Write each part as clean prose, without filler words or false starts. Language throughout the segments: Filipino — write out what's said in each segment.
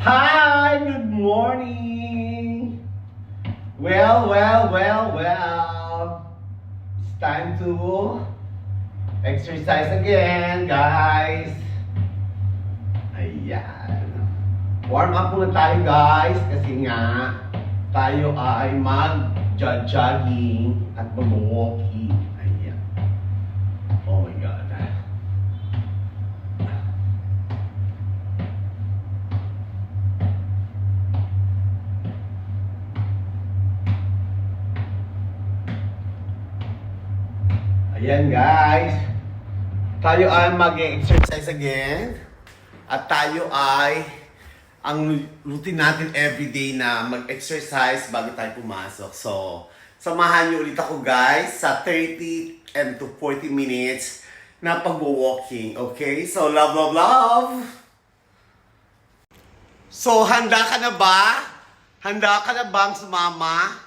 Hi, good morning. Well. It's time to exercise again, guys. Ayan. Warm up muna tayo, guys, kasi nga tayo ay mag-jogging at mag-walking. Ayan. Oh my God. Ayan, guys. Tayo ay mag-exercise again. At tayo ay, ang routine natin everyday na mag-exercise bago tayo pumasok. So, samahan niyo ulit ako, guys, sa 30 and to 40 minutes na pag-walking. Okay? So, love. So, handa ka na ba? Handa ka na bang sumama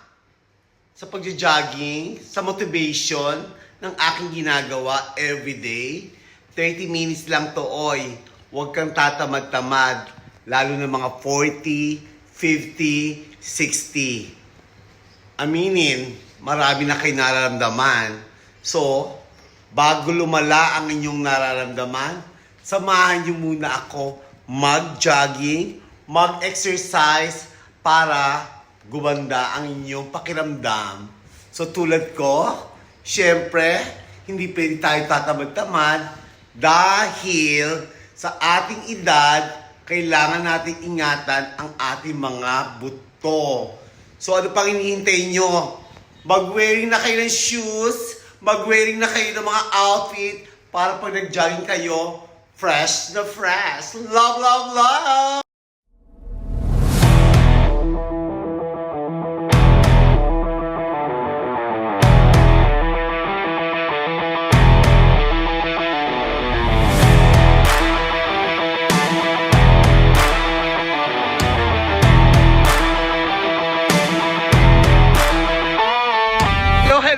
sa pag-jogging, sa motivation ng aking ginagawa everyday? 30 minutes lang to, oy. Huwag kang tatamad-tamad. Lalo na mga 40, 50, 60. Aminin, marami na kayo nararamdaman. So, bago lumala ang inyong nararamdaman, samahan niyo muna ako mag-jogging, mag-exercise para gumanda ang inyong pakiramdam. So, tulad ko, syempre, hindi pwede tayo tatamad-tamad dahil sa ating edad, kailangan natin ingatan ang ating mga buto. So ano pang hinihintay nyo? Mag-wearing na kayo ng shoes, mag-wearing na kayo ng mga outfit para pag nag-jogging kayo, fresh na fresh. Love!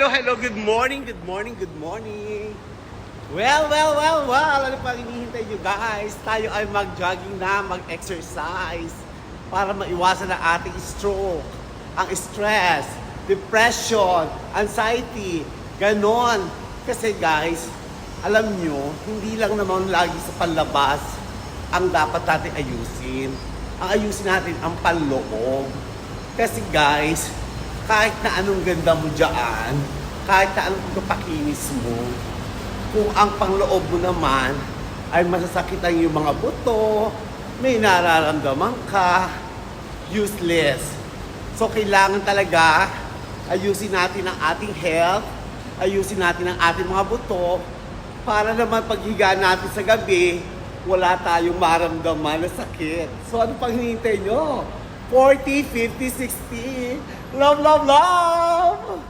Hello, good morning. Well. Ano pa hinihintay nyo, guys? Tayo ay mag-jogging na, mag-exercise para maiwasan ang ating stroke, ang stress, depression, anxiety, ganon. Kasi guys, alam nyo, hindi lang naman lagi sa panlabas ang dapat natin ayusin. Ang ayusin natin ang panloob. Kasi guys, kahit na anong ganda mo dyan, kahit na anong kapakinis mo, kung ang pangloob mo naman ay masasakitan yung mga buto, may nararamdaman ka, useless. So, kailangan talaga ayusin natin ang ating health, ayusin natin ang ating mga buto, para naman paghiga natin sa gabi, wala tayong maramdaman na sakit. So, ano pang hinihintay nyo? 40, 50, 60. Love!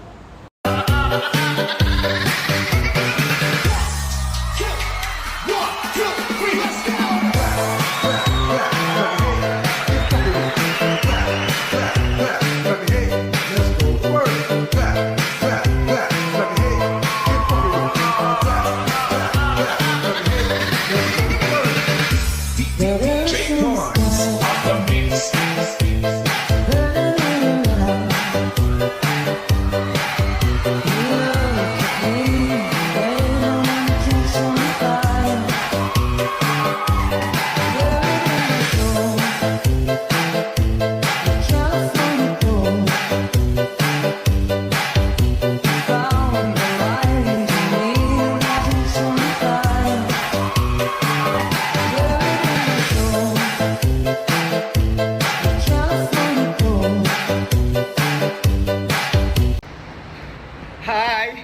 Hi!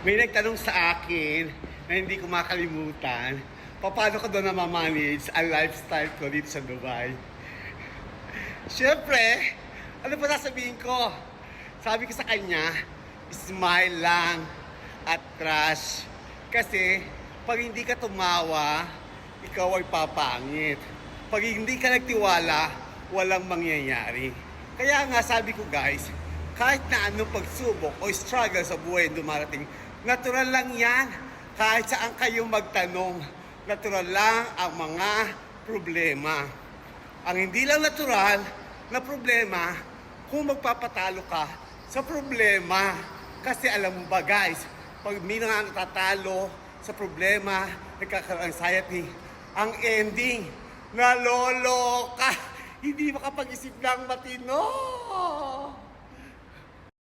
May nagtanong sa akin na hindi ko makalimutan, paano ko doon na-manage ang lifestyle ko dito sa Dubai. Siyempre, ano pa sasabihin ko? Sabi ko sa kanya, smile lang at crush. Kasi, pag hindi ka tumawa, ikaw ay papangit. Pag hindi ka nagtiwala, walang mangyayari. Kaya nga sabi ko guys, kahit na anong pagsubok o struggle sa buhay dumarating, natural lang yan. Kahit saan kayo magtanong, natural lang ang mga problema. Ang hindi lang natural na problema kung magpapatalo ka sa problema. Kasi alam mo ba guys, pag may nga natatalo sa problema, nagkakaroon ng anxiety, ang ending, naloloka, hindi makapag-isip ng matino.